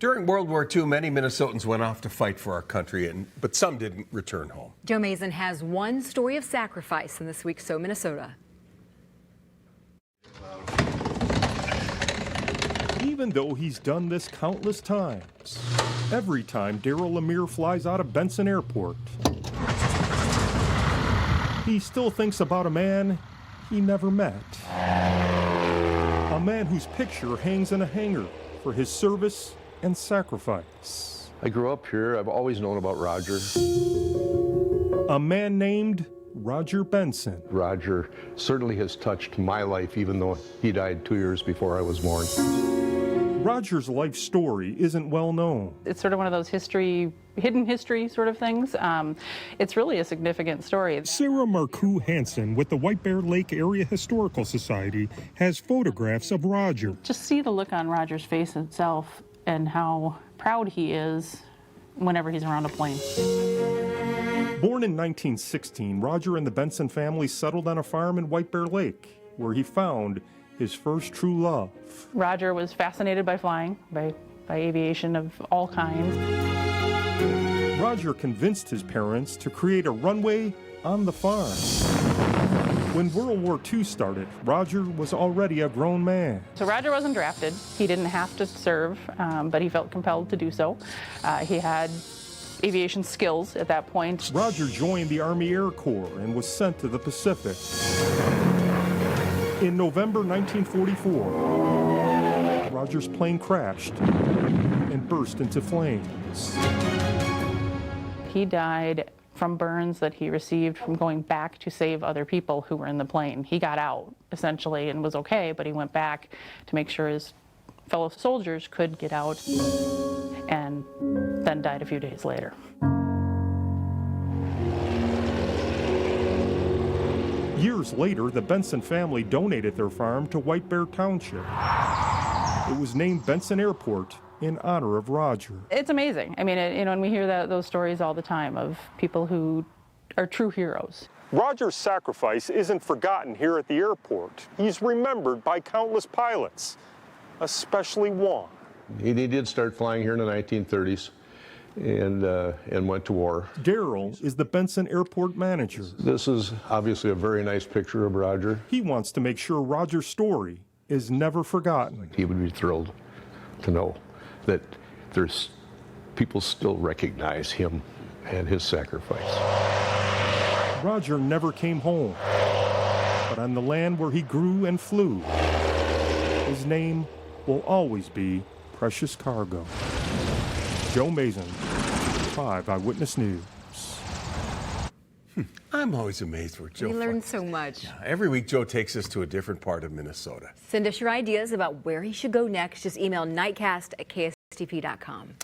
During World War II, many Minnesotans went off to fight for our country, but some didn't return home. Joe Mason has one story of sacrifice in this week's So Minnesota. Even though he's done this countless times, every time Darrell Lemire flies out of Benson Airport, he still thinks about a man he never met. A man whose picture hangs in a hangar for his service and sacrifice. I grew up here. I've always known about Roger. A man named Roger Benson. Roger certainly has touched my life, even though he died 2 years before I was born. Roger's life story isn't well known. It's sort of one of those hidden history sort of things. It's really a significant story. Sarah Marcoux Hansen with the White Bear Lake Area Historical Society has photographs of Roger. Just see the look on Roger's face itself and how proud he is whenever he's around a plane. Born in 1916, Roger and the Benson family settled on a farm in White Bear Lake, where he found his first true love. Roger was fascinated by flying, by aviation of all kinds. Roger convinced his parents to create a runway on the farm. When World War II started, Roger was already a grown man. So Roger wasn't drafted. He didn't have to serve, but he felt compelled to do so. He had aviation skills at that point. Roger joined the Army Air Corps and was sent to the Pacific. In November 1944, Roger's plane crashed and burst into flames. He died from burns that he received from going back to save other people who were in the plane. He got out, essentially, and was okay, but he went back to make sure his fellow soldiers could get out, and then died a few days later. Years later, the Benson family donated their farm to White Bear Township. It was named Benson Airport in honor of Roger. It's amazing. I mean, and we hear those stories all the time of people who are true heroes. Roger's sacrifice isn't forgotten here at the airport. He's remembered by countless pilots, especially one. He did start flying here in the 1930s and went to war. Darrell is the Benson Airport manager. This is obviously a very nice picture of Roger. He wants to make sure Roger's story is never forgotten. He would be thrilled to know that there's people still recognize him and his sacrifice. Roger never came home, but on the land where he grew and flew, his name will always be precious cargo. Joe Mason, 5 Eyewitness News. I'm always amazed where Joe We learn so much. Yeah, every week, Joe takes us to a different part of Minnesota. Send us your ideas about where he should go next. Just email nightcast@kstp.com.